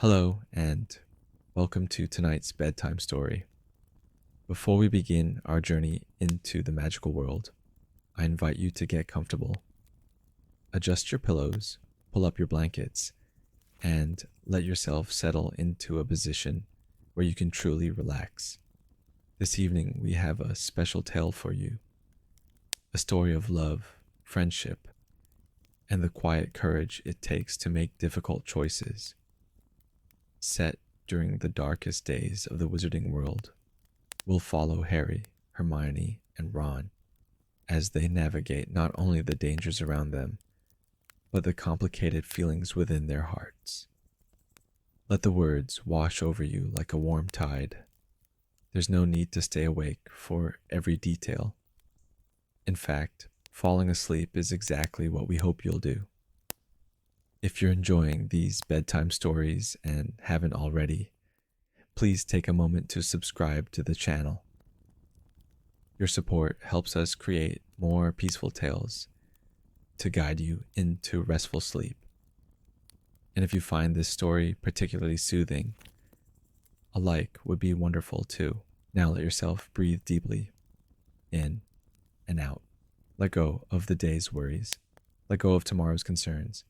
Hello, and welcome to tonight's bedtime story. Before we begin our journey into the magical world, I invite you to get comfortable. Adjust your pillows, pull up your blankets, and let yourself settle into a position where you can truly relax. This evening, we have a special tale for you, a story of love, friendship, and the quiet courage it takes to make difficult choices. Set during the darkest days of the wizarding world, we'll follow Harry, Hermione, and Ron as they navigate not only the dangers around them, but the complicated feelings within their hearts. Let the words wash over you like a warm tide. There's no need to stay awake for every detail. In fact, falling asleep is exactly what we hope you'll do. If you're enjoying these bedtime stories and haven't already, please take a moment to subscribe to the channel. Your support helps us create more peaceful tales to guide you into restful sleep. And if you find this story particularly soothing, a like would be wonderful too. Now let yourself breathe deeply, in and out. Let go of the day's worries. Let go of tomorrow's concerns.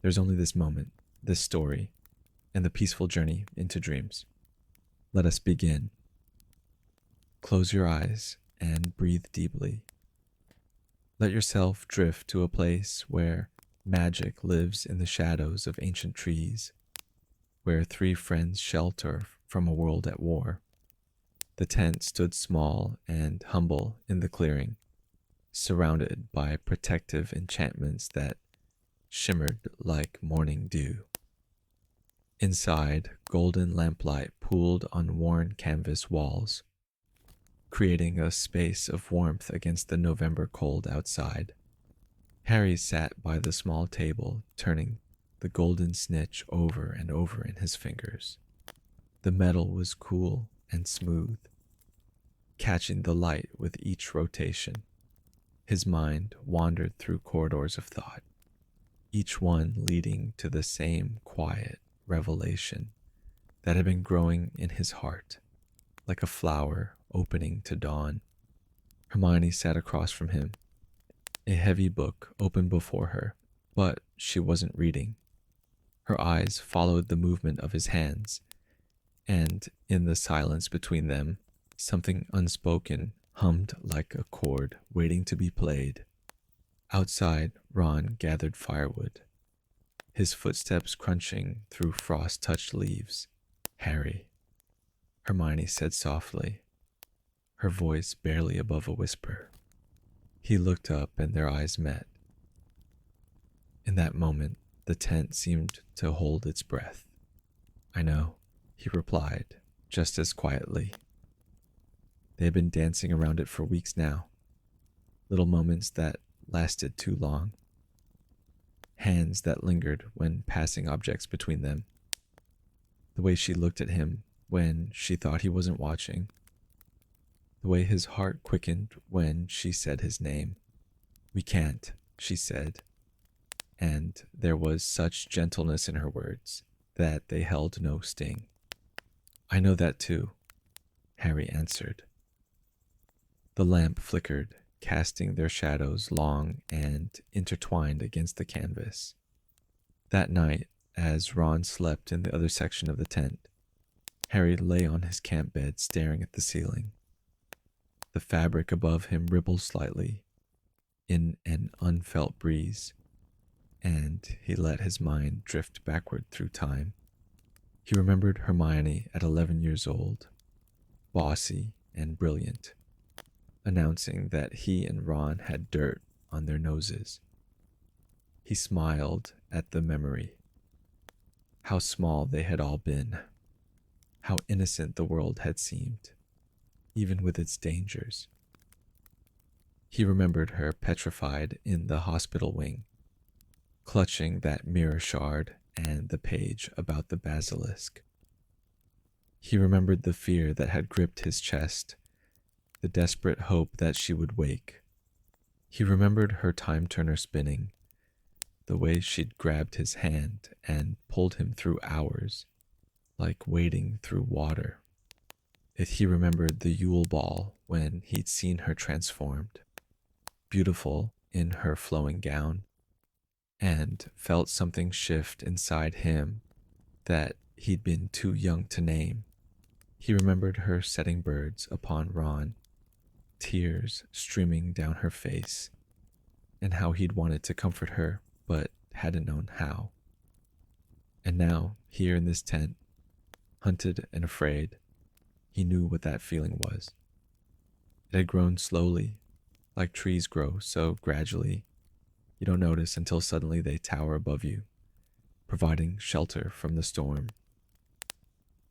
There's only this moment, this story, and the peaceful journey into dreams. Let us begin. Close your eyes and breathe deeply. Let yourself drift to a place where magic lives in the shadows of ancient trees, where three friends shelter from a world at war. The tent stood small and humble in the clearing, surrounded by protective enchantments that shimmered like morning dew. Inside, golden lamplight pooled on worn canvas walls, creating a space of warmth against the November cold outside. Harry sat by the small table, turning the golden snitch over and over in his fingers. The metal was cool and smooth, catching the light with each rotation. His mind wandered through corridors of thought, each one leading to the same quiet revelation that had been growing in his heart, like a flower opening to dawn. Hermione sat across from him, a heavy book open before her, but she wasn't reading. Her eyes followed the movement of his hands, and in the silence between them, something unspoken hummed like a chord waiting to be played. Outside, Ron gathered firewood, his footsteps crunching through frost-touched leaves. "Harry," Hermione said softly, her voice barely above a whisper. He looked up and their eyes met. In that moment, the tent seemed to hold its breath. "I know," he replied, just as quietly. They had been dancing around it for weeks now, little moments that lasted too long, hands that lingered when passing objects between them, the way she looked at him when she thought he wasn't watching, the way his heart quickened when she said his name. "We can't," she said, and there was such gentleness in her words that they held no sting. "I know that too," Harry answered. The lamp flickered, casting their shadows long and intertwined against the canvas. That night, as Ron slept in the other section of the tent, Harry lay on his camp bed staring at the ceiling. The fabric above him rippled slightly in an unfelt breeze, and he let his mind drift backward through time. He remembered Hermione at 11 years old, bossy and brilliant, announcing that he and Ron had dirt on their noses. He smiled at the memory. How small they had all been. How innocent the world had seemed, even with its dangers. He remembered her petrified in the hospital wing, clutching that mirror shard and the page about the basilisk. He remembered the fear that had gripped his chest, the desperate hope that she would wake. He remembered her time turner spinning, the way she'd grabbed his hand and pulled him through hours like wading through water. He remembered the Yule Ball when he'd seen her transformed, beautiful in her flowing gown, and felt something shift inside him that he'd been too young to name. He remembered her setting birds upon Ron, tears streaming down her face, and how he'd wanted to comfort her but hadn't known how. And now, here in this tent, hunted and afraid, he knew what that feeling was. It had grown slowly, like trees grow so gradually you don't notice until suddenly they tower above you, providing shelter from the storm.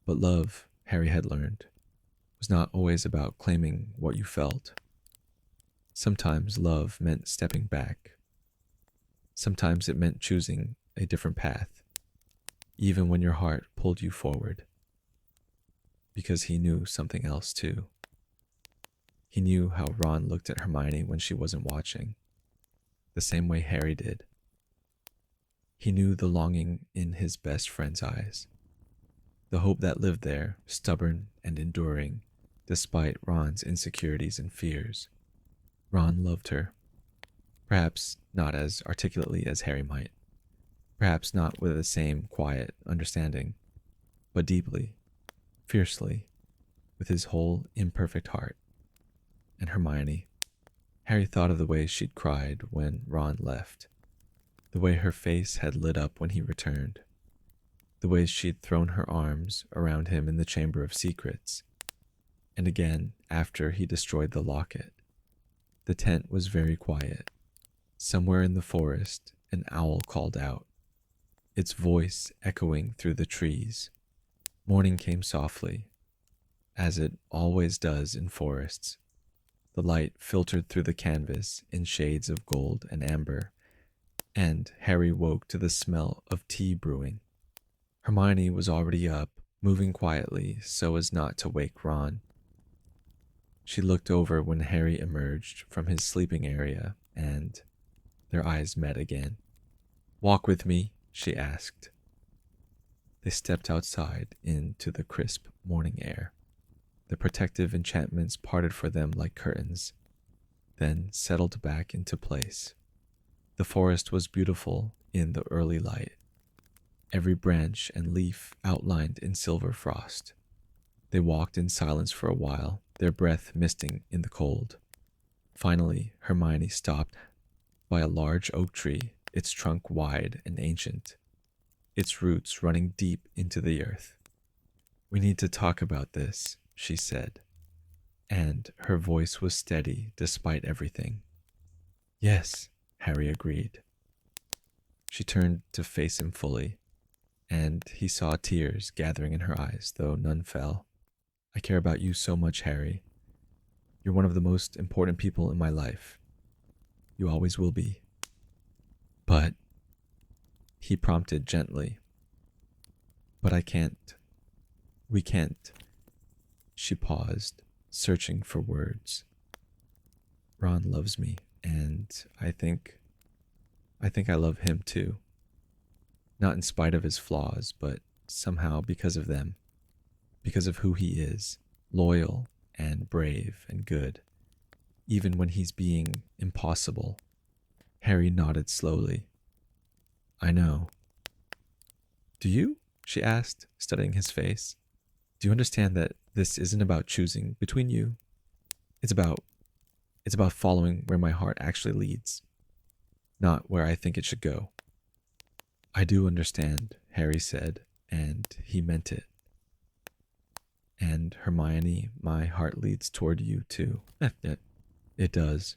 But love, Harry had learned, was not always about claiming what you felt. Sometimes love meant stepping back. Sometimes it meant choosing a different path, even when your heart pulled you forward. Because he knew something else too. He knew how Ron looked at Hermione when she wasn't watching, the same way Harry did. He knew the longing in his best friend's eyes, the hope that lived there, stubborn and enduring, despite Ron's insecurities and fears. Ron loved her, perhaps not as articulately as Harry might, perhaps not with the same quiet understanding, but deeply, fiercely, with his whole imperfect heart. And Hermione, Harry thought of the way she'd cried when Ron left, the way her face had lit up when he returned, the way she'd thrown her arms around him in the Chamber of Secrets, and again after he destroyed the locket. The tent was very quiet. Somewhere in the forest, an owl called out, its voice echoing through the trees. Morning came softly, as it always does in forests. The light filtered through the canvas in shades of gold and amber, and Harry woke to the smell of tea brewing. Hermione was already up, moving quietly so as not to wake Ron. She looked over when Harry emerged from his sleeping area, and their eyes met again. "Walk with me?" she asked. They stepped outside into the crisp morning air. The protective enchantments parted for them like curtains, then settled back into place. The forest was beautiful in the early light, every branch and leaf outlined in silver frost. They walked in silence for a while, their breath misting in the cold. Finally, Hermione stopped by a large oak tree, its trunk wide and ancient, its roots running deep into the earth. "We need to talk about this," she said, and her voice was steady despite everything. "Yes," Harry agreed. She turned to face him fully, and he saw tears gathering in her eyes, though none fell. "I care about you so much, Harry. You're one of the most important people in my life. You always will be." "But," he prompted gently. "But I can't. We can't." She paused, searching for words. "Ron loves me, and I think I love him too. Not in spite of his flaws, but somehow because of them. Because of who he is, loyal and brave and good, even when he's being impossible." Harry nodded slowly. "I know." "Do you?" she asked, studying his face. "Do you understand that this isn't about choosing between you? It's about following where my heart actually leads, not where I think it should go." "I do understand," Harry said, and he meant it. "And Hermione, my heart leads toward you too." It does.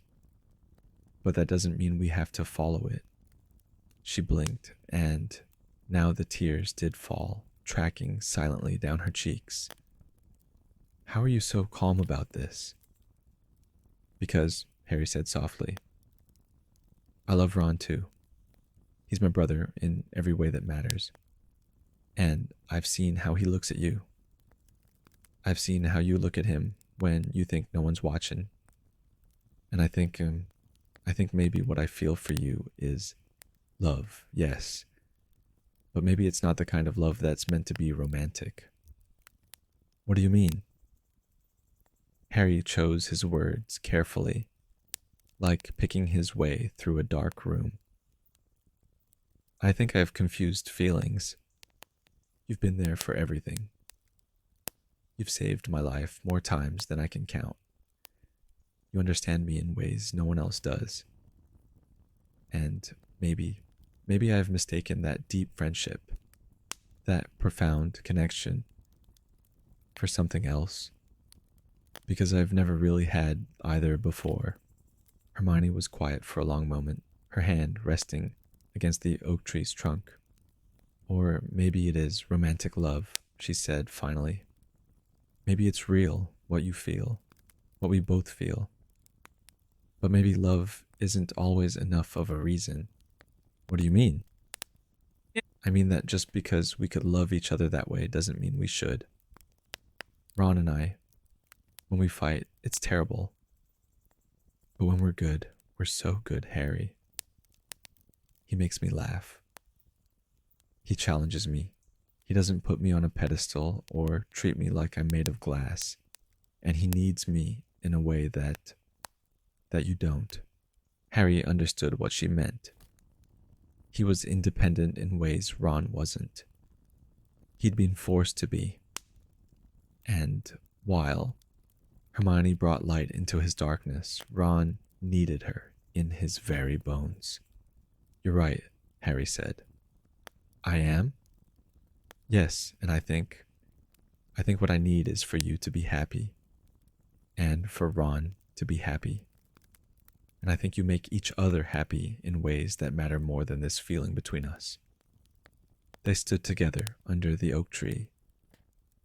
But that doesn't mean we have to follow it." She blinked, and now the tears did fall, tracking silently down her cheeks. "How are you so calm about this?" "Because," Harry said softly, "I love Ron too. He's my brother in every way that matters. And I've seen how he looks at you. I've seen how you look at him when you think no one's watching. And I think maybe what I feel for you is love, yes, But maybe it's not the kind of love that's meant to be romantic. What do you mean? Harry chose his words carefully, like picking his way through a dark room. I think I've confused feelings. You've been there for everything. You've saved my life more times than I can count. You understand me in ways no one else does. And maybe I've mistaken that deep friendship, that profound connection, for something else. Because I've never really had either before. Hermione was quiet for a long moment, her hand resting against the oak tree's trunk. Or maybe it is romantic love, she said finally. Maybe it's real, what you feel, what we both feel. But maybe love isn't always enough of a reason. What do you mean? I mean that just because we could love each other that way doesn't mean we should. Ron and I, when we fight, it's terrible. But when we're good, we're so good, Harry. He makes me laugh. He challenges me. He doesn't put me on a pedestal or treat me like I'm made of glass. And he needs me in a way that you don't. Harry understood what she meant. He was independent in ways Ron wasn't. He'd been forced to be. And while Hermione brought light into his darkness, Ron needed her in his very bones. You're right, Harry said. I am? Yes, and I think what I need is for you to be happy. And for Ron to be happy. And I think you make each other happy in ways that matter more than this feeling between us. They stood together under the oak tree,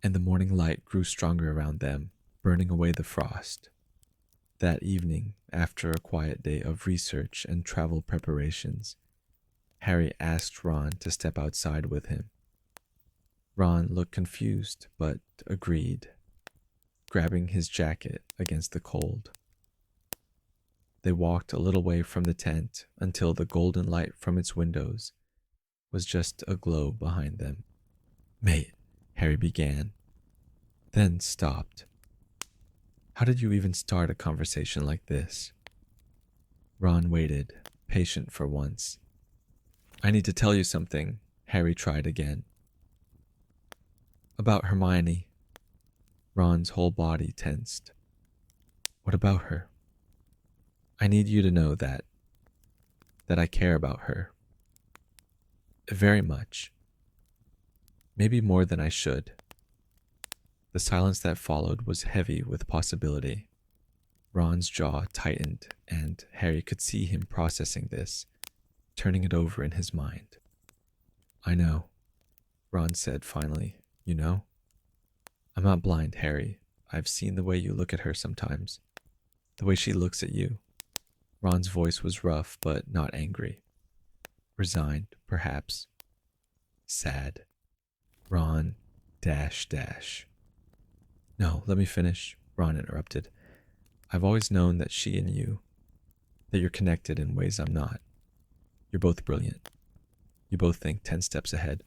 and the morning light grew stronger around them, burning away the frost. That evening, after a quiet day of research and travel preparations, Harry asked Ron to step outside with him. Ron looked confused, but agreed, grabbing his jacket against the cold. They walked a little way from the tent until the golden light from its windows was just a glow behind them. Mate, Harry began, then stopped. How did you even start a conversation like this? Ron waited, patient for once. I need to tell you something, Harry tried again. About Hermione. Ron's whole body tensed. What about her? I need you to know that I care about her. Very much. Maybe more than I should. The silence that followed was heavy with possibility. Ron's jaw tightened, and Harry could see him processing this, turning it over in his mind. I know, Ron said finally. You know? I'm not blind, Harry. I've seen the way you look at her sometimes. The way she looks at you. Ron's voice was rough, but not angry. Resigned, perhaps. Sad. Ron, dash. No, let me finish, Ron interrupted. I've always known that she and you, that you're connected in ways I'm not. You're both brilliant. You both think 10 steps ahead.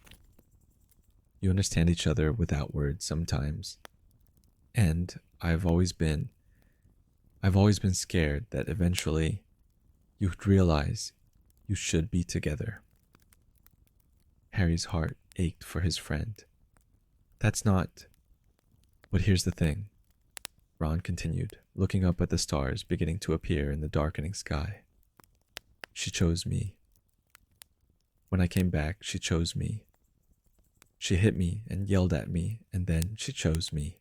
You understand each other without words sometimes. And I've always been scared that eventually you'd realize you should be together. Harry's heart ached for his friend. That's not... But here's the thing, Ron continued, looking up at the stars beginning to appear in the darkening sky. She chose me. When I came back, she chose me. She hit me and yelled at me, and then she chose me.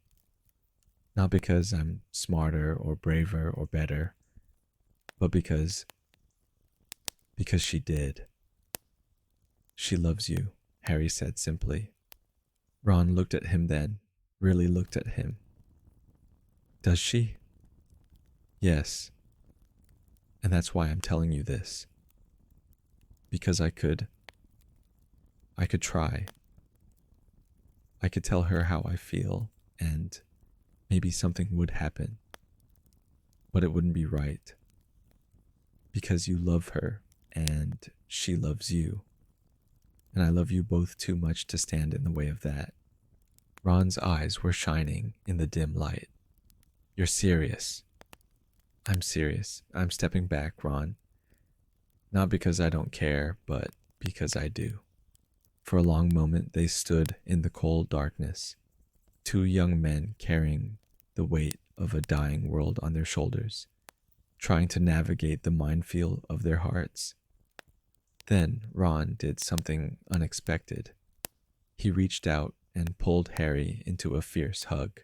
Not because I'm smarter or braver or better, but because she did. She loves you, Harry said simply. Ron looked at him then, really looked at him. Does she? Yes. And that's why I'm telling you this. Because I could try. I could tell her how I feel, and maybe something would happen. But it wouldn't be right. Because you love her, and she loves you. and I love you both too much to stand in the way of that. Ron's eyes were shining in the dim light. You're serious. I'm serious. I'm stepping back, Ron. Not because I don't care, but because I do. For a long moment, they stood in the cold darkness, two young men carrying the weight of a dying world on their shoulders, trying to navigate the minefield of their hearts. Then Ron did something unexpected. He reached out and pulled Harry into a fierce hug.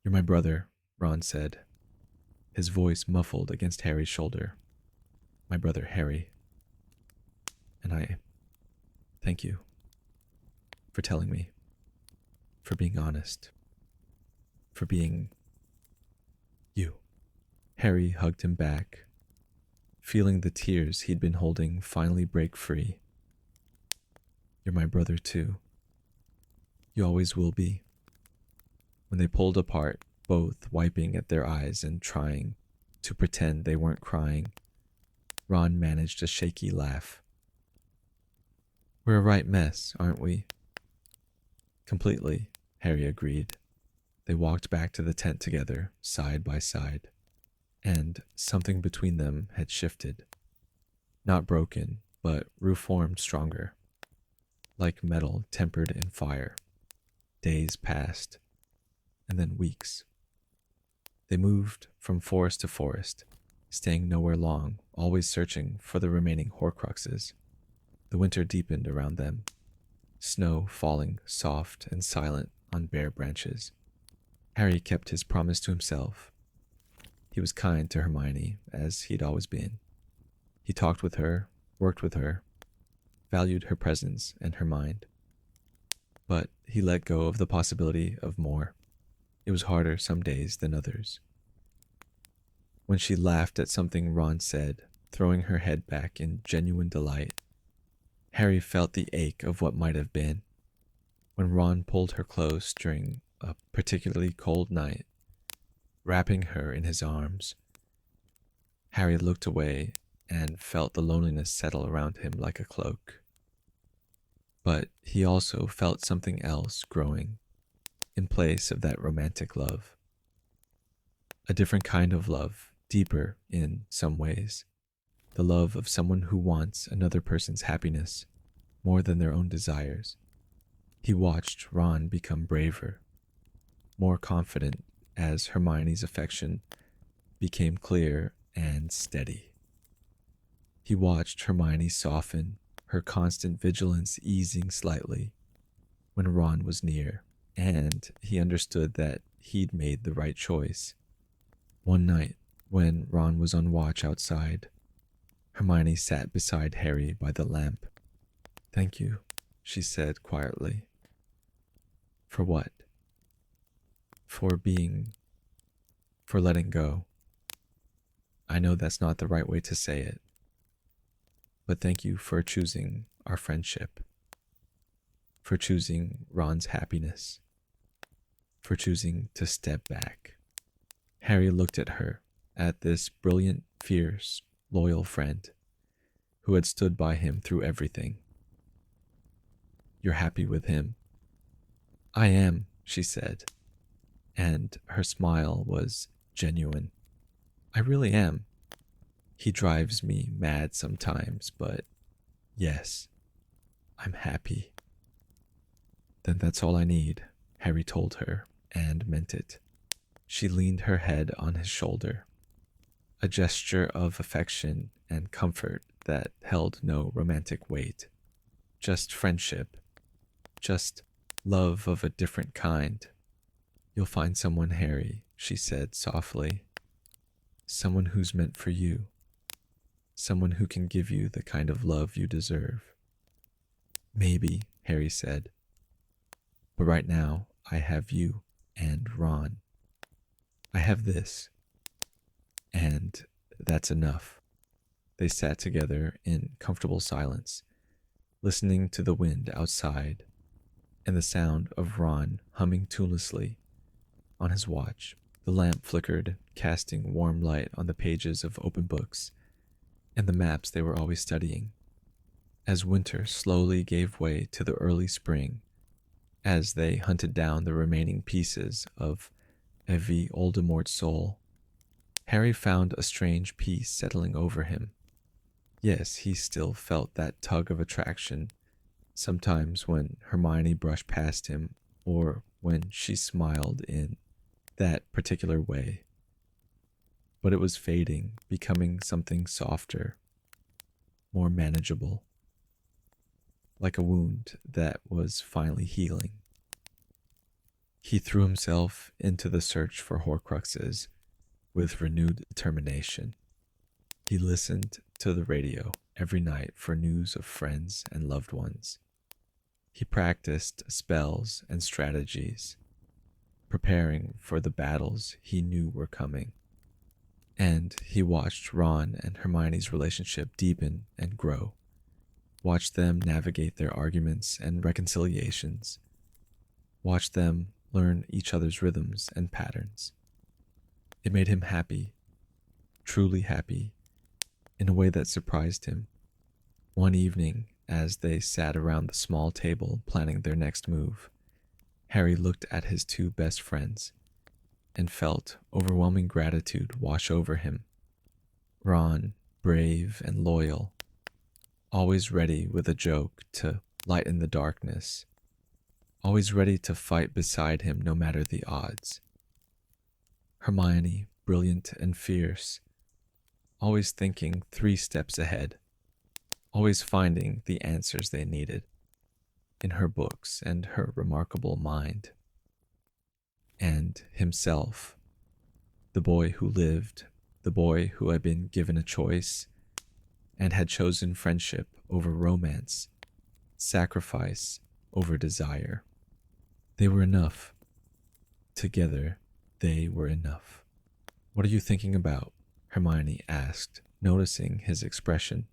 You're my brother, Ron said, his voice muffled against Harry's shoulder. My brother Harry. And I thank you for telling me, for being honest, for being you. Harry hugged him back, feeling the tears he'd been holding finally break free. You're my brother too. You always will be. When they pulled apart, both wiping at their eyes and trying to pretend they weren't crying, Ron managed a shaky laugh. We're a right mess, aren't we? Completely, Harry agreed. They walked back to the tent together, side by side, and something between them had shifted. Not broken, but reformed stronger, like metal tempered in fire. Days passed, and then weeks. They moved from forest to forest, staying nowhere long, always searching for the remaining Horcruxes. The winter deepened around them, snow falling soft and silent on bare branches. Harry kept his promise to himself. He was kind to Hermione, as he'd always been. He talked with her, worked with her, valued her presence and her mind. But he let go of the possibility of more. It was harder some days than others. When she laughed at something Ron said, throwing her head back in genuine delight, Harry felt the ache of what might have been. When Ron pulled her close during a particularly cold night, wrapping her in his arms, Harry looked away and felt the loneliness settle around him like a cloak. But he also felt something else growing in place of that romantic love. A different kind of love, deeper in some ways. The love of someone who wants another person's happiness more than their own desires. He watched Ron become braver, more confident as Hermione's affection became clear and steady. He watched Hermione soften, her constant vigilance easing slightly when Ron was near, and he understood that he'd made the right choice. One night, when Ron was on watch outside, Hermione sat beside Harry by the lamp. Thank you, she said quietly. For what? For letting go. I know that's not the right way to say it, but thank you for choosing our friendship, for choosing Ron's happiness, for choosing to step back. Harry looked at her, at this brilliant, fierce, loyal friend who had stood by him through everything. You're happy with him? I am, she said, and her smile was genuine. I really am. He drives me mad sometimes, but yes, I'm happy. Then that's all I need, Harry told her, and meant it. She leaned her head on his shoulder, a gesture of affection and comfort that held no romantic weight. Just friendship, just love of a different kind. You'll find someone, Harry, she said softly. Someone who's meant for you. Someone who can give you the kind of love you deserve. Maybe, Harry said. But right now, I have you and Ron. I have this. And that's enough. They sat together in comfortable silence, listening to the wind outside and the sound of Ron humming tunelessly on his watch. The lamp flickered, casting warm light on the pages of open books and the maps they were always studying. As winter slowly gave way to the early spring, as they hunted down the remaining pieces of Evie Oldemort's soul, Harry found a strange peace settling over him. Yes, he still felt that tug of attraction, sometimes when Hermione brushed past him or when she smiled in that particular way. But it was fading, becoming something softer, more manageable, like a wound that was finally healing. He threw himself into the search for Horcruxes with renewed determination. He listened to the radio every night for news of friends and loved ones. He practiced spells and strategies, preparing for the battles he knew were coming. And he watched Ron and Hermione's relationship deepen and grow, watched them navigate their arguments and reconciliations, watched them learn each other's rhythms and patterns. It made him happy, truly happy, in a way that surprised him. One evening, as they sat around the small table planning their next move, Harry looked at his two best friends and felt overwhelming gratitude wash over him. Ron, brave and loyal, always ready with a joke to lighten the darkness, always ready to fight beside him no matter the odds. Hermione, brilliant and fierce, always thinking 3 steps ahead, always finding the answers they needed in her books and her remarkable mind. And himself, the boy who lived, the boy who had been given a choice and had chosen friendship over romance, sacrifice over desire. They were enough. Together, they were enough. "What are you thinking about?" Hermione asked, noticing his expression.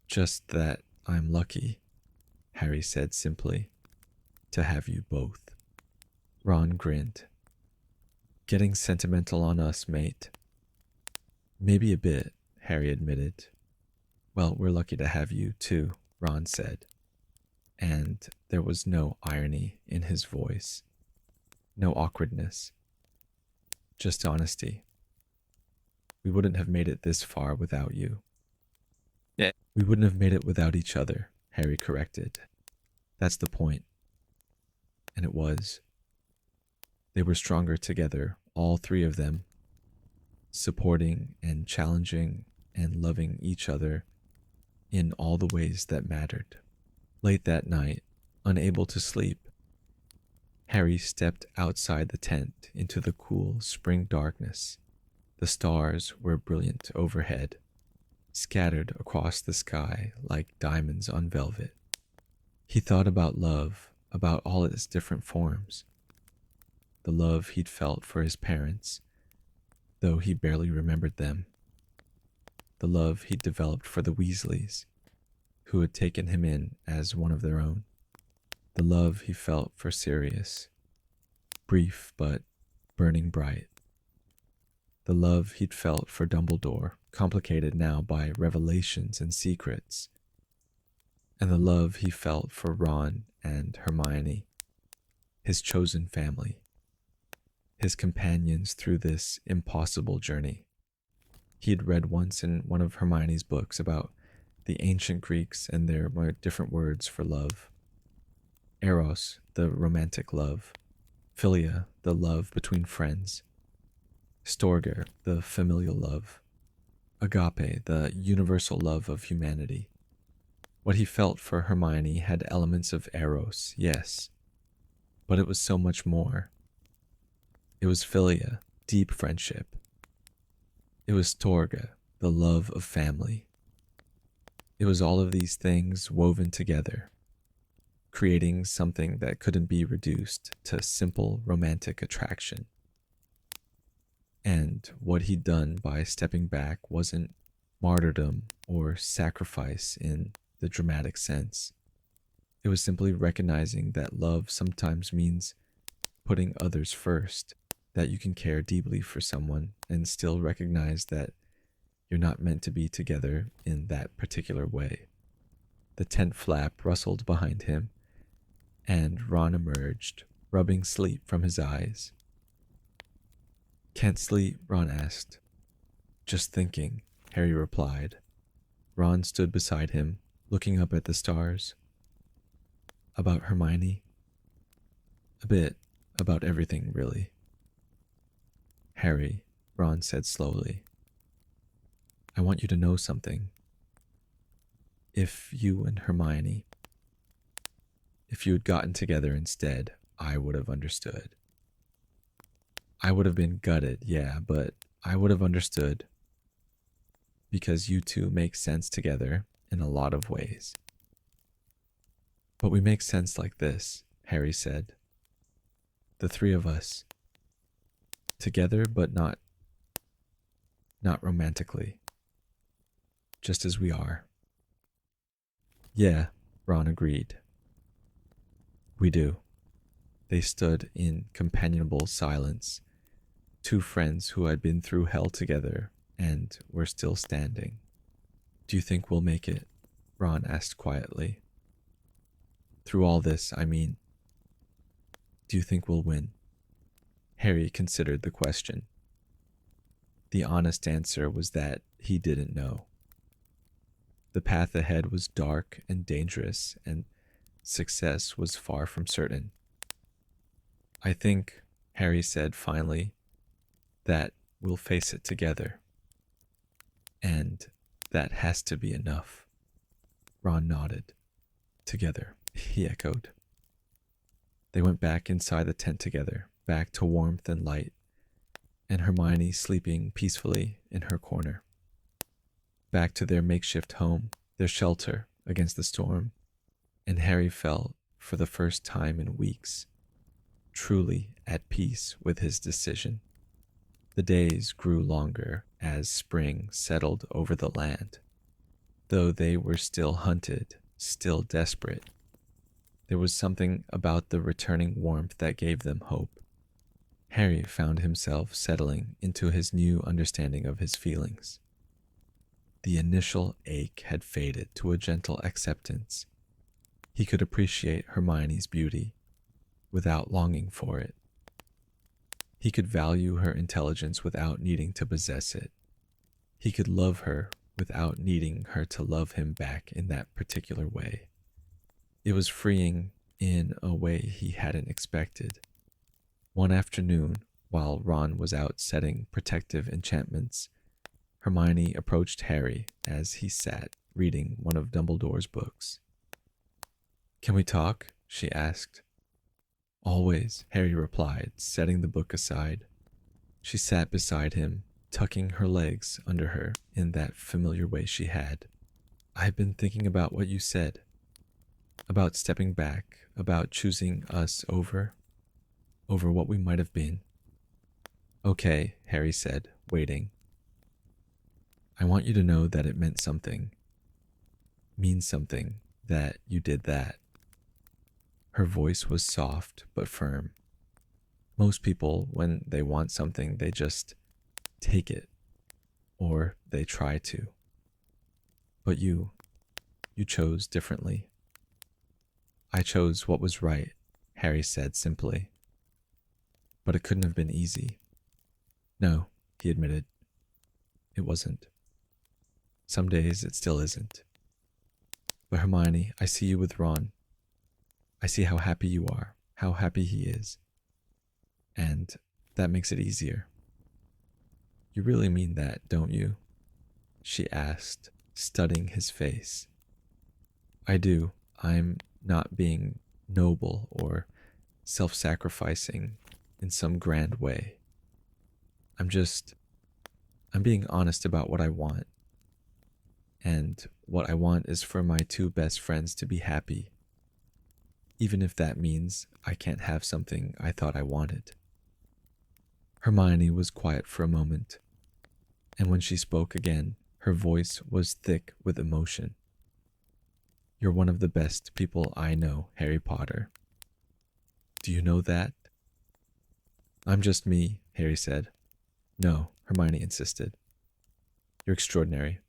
"Just that I'm lucky," Harry said simply, "to have you both." Ron grinned. "Getting sentimental on us, mate." "Maybe a bit," Harry admitted. "Well, we're lucky to have you, too," Ron said. And there was no irony in his voice, no awkwardness, just honesty. "We wouldn't have made it this far without you." "Yeah, we wouldn't have made it without each other," Harry corrected. "That's the point." And it was. They were stronger together, all 3 of them, supporting and challenging and loving each other in all the ways that mattered. Late that night, unable to sleep, Harry stepped outside the tent into the cool spring darkness. The stars were brilliant overhead, scattered across the sky like diamonds on velvet. He thought about love, about all its different forms. The love he'd felt for his parents, though he barely remembered them. The love he'd developed for the Weasleys, who had taken him in as one of their own. The love he felt for Sirius, brief but burning bright. The love he'd felt for Dumbledore, complicated now by revelations and secrets. And the love he felt for Ron and Hermione, his chosen family, his companions through this impossible journey. He had read once in one of Hermione's books about the ancient Greeks and their different words for love. Eros, the romantic love. Philia, the love between friends. Storge, the familial love. Agape, the universal love of humanity. What he felt for Hermione had elements of Eros, yes, but it was so much more. It was Philia, deep friendship. It was Storge, the love of family. It was all of these things woven together, creating something that couldn't be reduced to simple romantic attraction. And what he'd done by stepping back wasn't martyrdom or sacrifice in the dramatic sense. It was simply recognizing that love sometimes means putting others first, that you can care deeply for someone and still recognize that you're not meant to be together in that particular way. The tent flap rustled behind him, and Ron emerged, rubbing sleep from his eyes. Can't sleep? Ron asked. Just thinking, Harry replied. Ron stood beside him, looking up at the stars. About Hermione? A bit about everything, really. Harry, Ron said slowly, I want you to know something. If you and Hermione, if you had gotten together instead, I would have understood. I would have been gutted, yeah, but I would have understood. Because you two make sense together in a lot of ways. But we make sense like this, Harry said. The three of us. Together, but not romantically. Just as we are. Yeah, Ron agreed. We do. They stood in companionable silence, two friends who had been through hell together and were still standing. Do you think we'll make it? Ron asked quietly. Through all this, I mean. Do you think we'll win? Harry considered the question. The honest answer was that he didn't know. The path ahead was dark and dangerous, and success was far from certain. I think, Harry said finally, that we'll face it together. And that has to be enough. Ron nodded. Together, he echoed. They went back inside the tent together, back to warmth and light, and Hermione sleeping peacefully in her corner. Back to their makeshift home, their shelter against the storm, and Harry felt, for the first time in weeks, truly at peace with his decision. The days grew longer as spring settled over the land. Though they were still hunted, still desperate, there was something about the returning warmth that gave them hope. Harry found himself settling into his new understanding of his feelings. The initial ache had faded to a gentle acceptance. He could appreciate Hermione's beauty without longing for it. He could value her intelligence without needing to possess it. He could love her without needing her to love him back in that particular way. It was freeing in a way he hadn't expected. One afternoon, while Ron was out setting protective enchantments, Hermione approached Harry as he sat reading one of Dumbledore's books. Can we talk? She asked. Always, Harry replied, setting the book aside. She sat beside him, tucking her legs under her in that familiar way she had. I've been thinking about what you said. About stepping back, about choosing us over what we might have been. Okay, Harry said, waiting. I want you to know that it meant something. Means something that you did that. Her voice was soft but firm. Most people, when they want something, they just take it, or they try to. But you chose differently. I chose what was right, Harry said simply. But it couldn't have been easy. No, he admitted. It wasn't. Some days it still isn't. But Hermione, I see you with Ron. I see how happy you are, how happy he is. And that makes it easier. You really mean that, don't you? She asked, studying his face. I do. I'm not being noble or self-sacrificing in some grand way. I'm being honest about what I want. And what I want is for my two best friends to be happy, even if that means I can't have something I thought I wanted. Hermione was quiet for a moment, and when she spoke again, her voice was thick with emotion. You're one of the best people I know, Harry Potter. Do you know that? I'm just me, Harry said. No, Hermione insisted. You're extraordinary.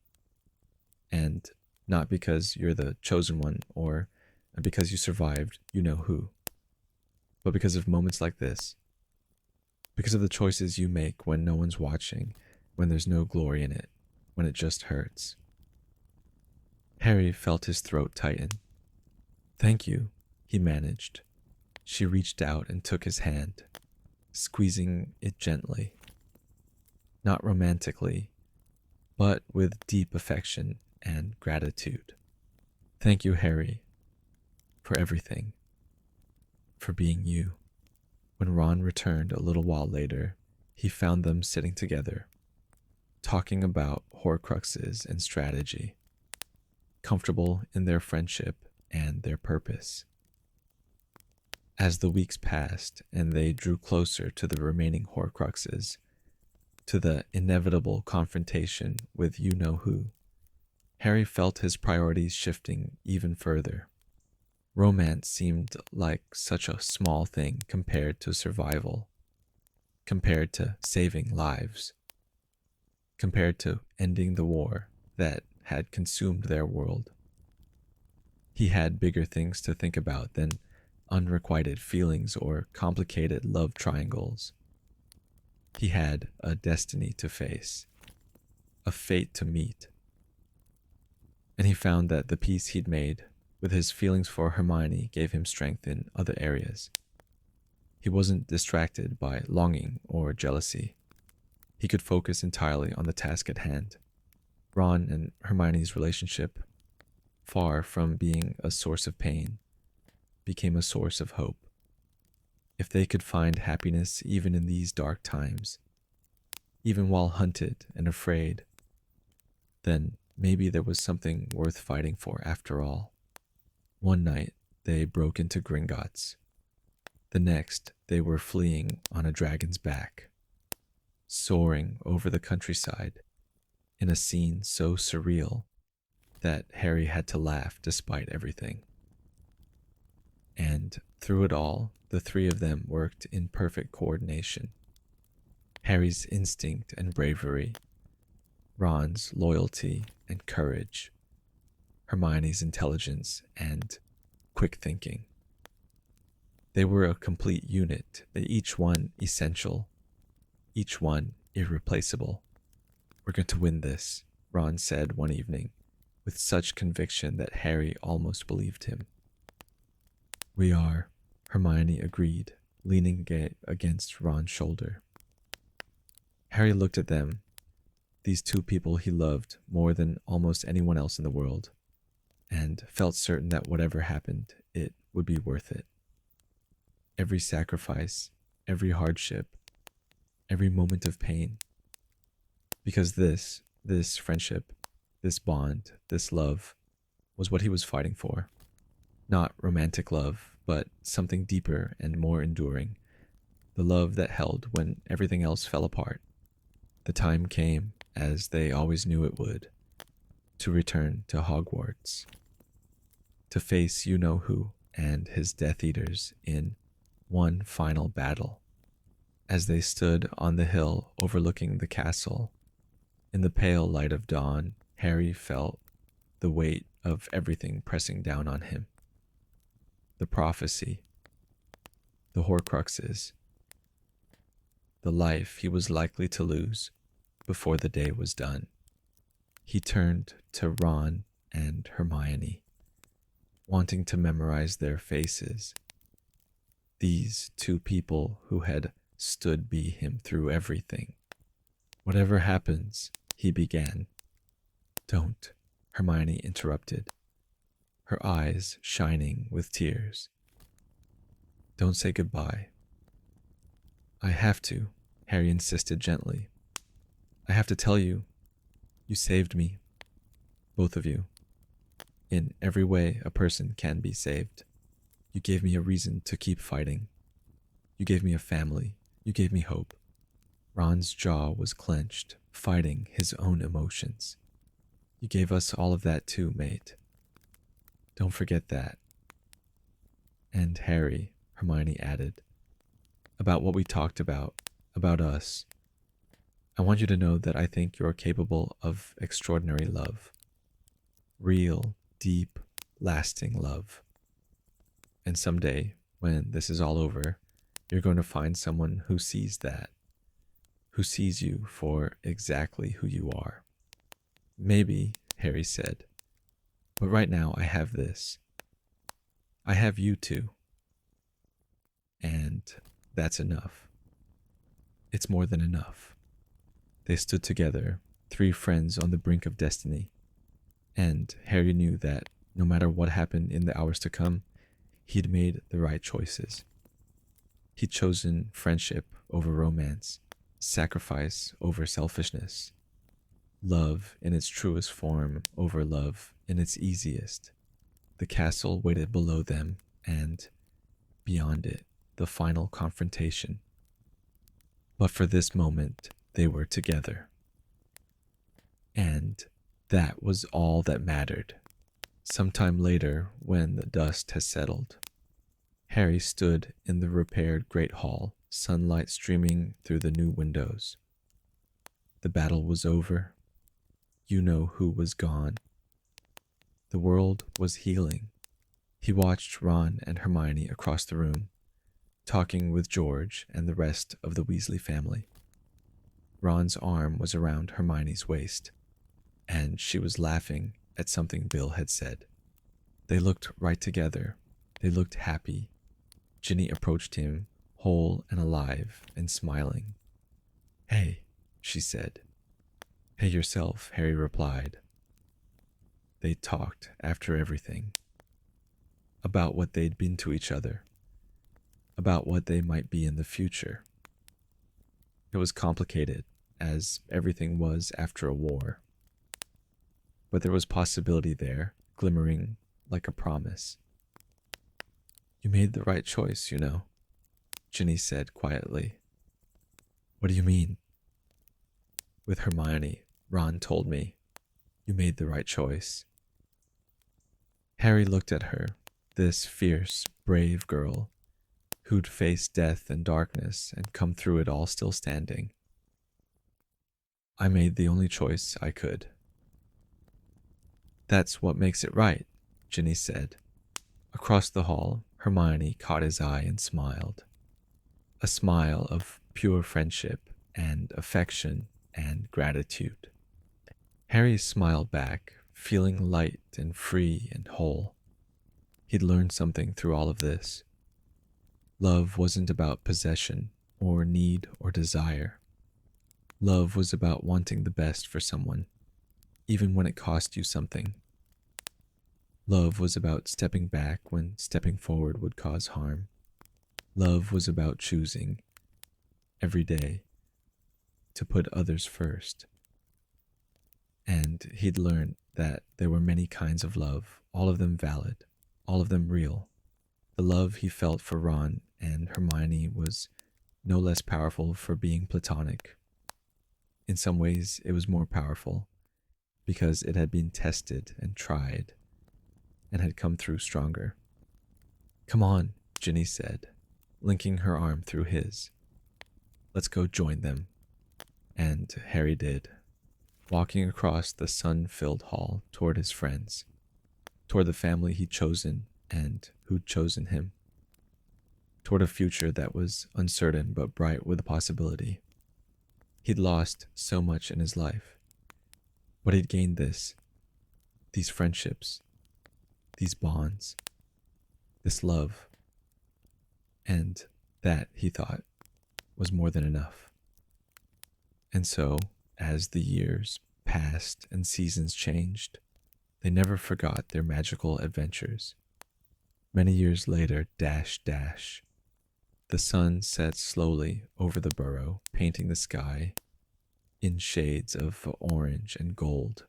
And not because you're the chosen one or because you survived you know who, but because of moments like this, because of the choices you make when no one's watching, when there's no glory in it, when it just hurts. Harry felt his throat tighten. "Thank you," he managed. She reached out and took his hand, squeezing it gently, not romantically, but with deep affection and gratitude. "Thank you, Harry, for everything, for being you." When Ron returned a little while later, he found them sitting together, talking about Horcruxes and strategy, comfortable in their friendship and their purpose. As the weeks passed and they drew closer to the remaining Horcruxes, to the inevitable confrontation with you know who, Harry felt his priorities shifting even further. Romance seemed like such a small thing compared to survival, compared to saving lives, compared to ending the war that had consumed their world. He had bigger things to think about than unrequited feelings or complicated love triangles. He had a destiny to face, a fate to meet. And he found that the peace he'd made with his feelings for Hermione gave him strength in other areas. He wasn't distracted by longing or jealousy. He could focus entirely on the task at hand. Ron and Hermione's relationship, far from being a source of pain, became a source of hope. If they could find happiness even in these dark times, even while hunted and afraid, then maybe there was something worth fighting for after all. One night, they broke into Gringotts. The next, they were fleeing on a dragon's back, soaring over the countryside in a scene so surreal that Harry had to laugh despite everything. And through it all, the three of them worked in perfect coordination. Harry's instinct and bravery, Ron's loyalty and courage, Hermione's intelligence and quick thinking. They were a complete unit, each one essential, each one irreplaceable. "We're going to win this," Ron said one evening, with such conviction that Harry almost believed him. "We are," Hermione agreed, leaning against Ron's shoulder. Harry looked at them, these two people he loved more than almost anyone else in the world, and felt certain that whatever happened, it would be worth it. Every sacrifice, every hardship, every moment of pain. Because this friendship, this bond, this love, was what he was fighting for. Not romantic love, but something deeper and more enduring. The love that held when everything else fell apart. The time came, as they always knew it would, to return to Hogwarts. To face you know who and his Death Eaters in one final battle. As they stood on the hill overlooking the castle, in the pale light of dawn, Harry felt the weight of everything pressing down on him. The prophecy, the Horcruxes, the life he was likely to lose before the day was done. He turned to Ron and Hermione, wanting to memorize their faces. These two people who had stood by him through everything. "Whatever happens," he began. "Don't," Hermione interrupted, her eyes shining with tears. "Don't say goodbye." "I have to," Harry insisted gently. "I have to tell you, you saved me, both of you. In every way a person can be saved. You gave me a reason to keep fighting. You gave me a family. You gave me hope." Ron's jaw was clenched, fighting his own emotions. "You gave us all of that too, mate. Don't forget that." "And Harry," Hermione added, "about what we talked about us. I want you to know that I think you're capable of extraordinary love. real, deep, lasting love. And someday, when this is all over, you're going to find someone who sees that, who sees you for exactly who you are. Maybe, Harry said, but right now I have this. I have you too. And that's enough. It's more than enough. They stood together, three friends on the brink of destiny. And Harry knew that no matter what happened in the hours to come, he'd made the right choices. He'd chosen friendship over romance, sacrifice over selfishness, love in its truest form over love in its easiest. The castle waited below them, and beyond it, the final confrontation. But for this moment, they were together. And that was all that mattered. Sometime later, when the dust had settled, Harry stood in the repaired great hall, sunlight streaming through the new windows. The battle was over. You know who was gone. The world was healing. He watched Ron and Hermione across the room, talking with George and the rest of the Weasley family. Ron's arm was around Hermione's waist, and she was laughing at something Bill had said. They looked right together. They looked happy. Ginny approached him, whole and alive and smiling. "Hey," she said. "Hey yourself," Harry replied. They talked after everything. About what they'd been to each other. About what they might be in the future. It was complicated, as everything was after a war. But there was possibility there, glimmering like a promise. "You made the right choice, you know," Ginny said quietly. "What do you mean?" "With Hermione, Ron told me. You made the right choice." Harry looked at her, this fierce, brave girl, who'd faced death and darkness and come through it all still standing. "I made the only choice I could." "That's what makes it right," Ginny said. Across the hall, Hermione caught his eye and smiled. A smile of pure friendship and affection and gratitude. Harry smiled back, feeling light and free and whole. He'd learned something through all of this. Love wasn't about possession or need or desire. Love was about wanting the best for someone, even when it cost you something. Love was about stepping back when stepping forward would cause harm. Love was about choosing, every day, to put others first. And he'd learned that there were many kinds of love, all of them valid, all of them real. The love he felt for Ron and Hermione was no less powerful for being platonic. In some ways, it was more powerful because it had been tested and tried and had come through stronger. "Come on," Ginny said, linking her arm through his. "Let's go join them." And Harry did, walking across the sun-filled hall toward his friends, toward the family he'd chosen and who'd chosen him, toward a future that was uncertain but bright with a possibility. He'd lost so much in his life, but he'd gained this, these friendships, these bonds, this love, and that, he thought, was more than enough. And so, as the years passed and seasons changed, they never forgot their magical adventures. Many years later, the sun set slowly over the burrow, painting the sky in shades of orange and gold.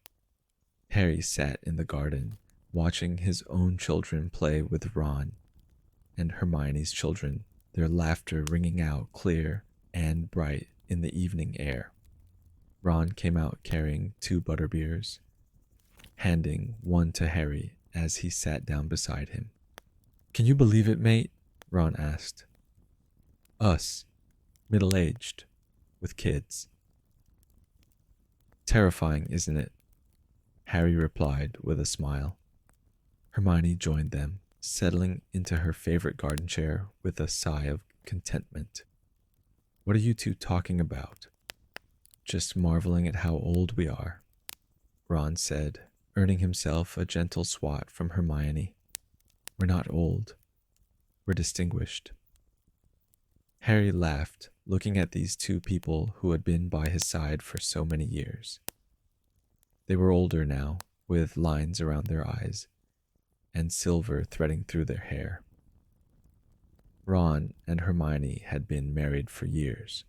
Harry sat in the garden, watching his own children play with Ron and Hermione's children, their laughter ringing out clear and bright in the evening air. Ron came out carrying 2 butterbeers, handing one to Harry as he sat down beside him. "Can you believe it, mate?" Ron asked. "Us, middle-aged, with kids. Terrifying, isn't it?" Harry replied with a smile. Hermione joined them, settling into her favorite garden chair with a sigh of contentment. What are you two talking about? Just marveling at how old we are, Ron said, earning himself a gentle swat from Hermione. We're not old. We're distinguished. Harry laughed, looking at these two people who had been by his side for so many years. They were older now, with lines around their eyes and silver threading through their hair. Ron and Hermione had been married for years,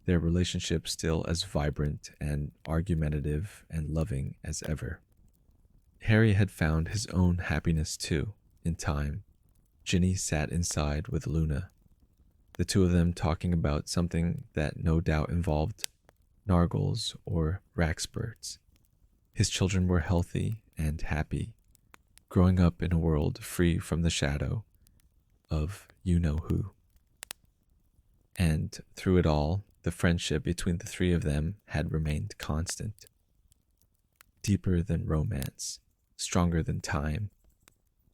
their relationship still as vibrant and argumentative and loving as ever. Harry had found his own happiness too, in time. Ginny sat inside with Luna, the two of them talking about something that no doubt involved Nargles or Raxburts. His children were healthy and happy, growing up in a world free from the shadow of you-know-who. And through it all, the friendship between the three of them had remained constant. Deeper than romance, stronger than time.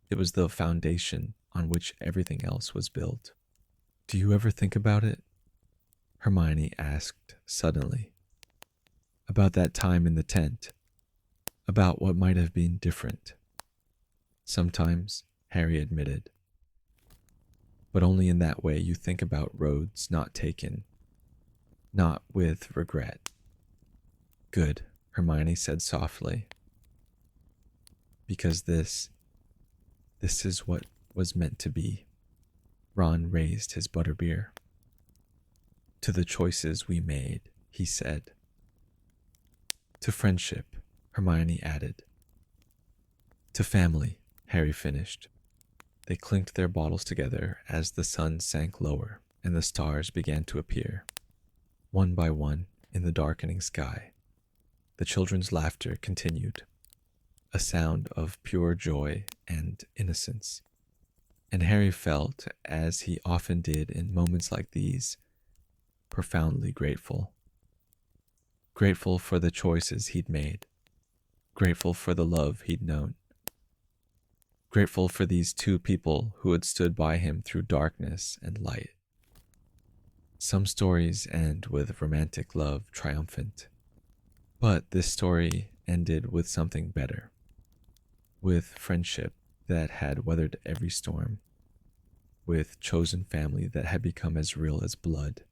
It was the foundation on which everything else was built. Do you ever think about it? Hermione asked suddenly. About that time in the tent. About what might have been different. Sometimes, Harry admitted. But only in that way you think about roads not taken, not with regret. Good, Hermione said softly. Because this is what was meant to be. Ron raised his butterbeer. To the choices we made, he said. To friendship, Hermione added. To family, Harry finished. They clinked their bottles together as the sun sank lower and the stars began to appear, one by one, in the darkening sky. The children's laughter continued, a sound of pure joy and innocence. And Harry felt, as he often did in moments like these, profoundly grateful. Grateful for the choices he'd made. Grateful for the love he'd known. Grateful for these two people who had stood by him through darkness and light. Some stories end with romantic love triumphant, but this story ended with something better, with friendship that had weathered every storm, with chosen family that had become as real as blood,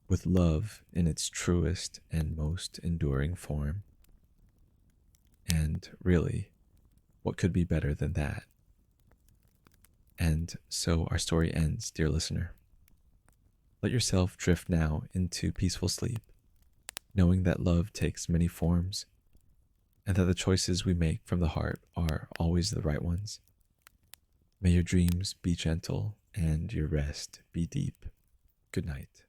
with love in its truest and most enduring form. And really, what could be better than that? And so our story ends, dear listener. Let yourself drift now into peaceful sleep, knowing that love takes many forms, and that the choices we make from the heart are always the right ones. May your dreams be gentle and your rest be deep. Good night.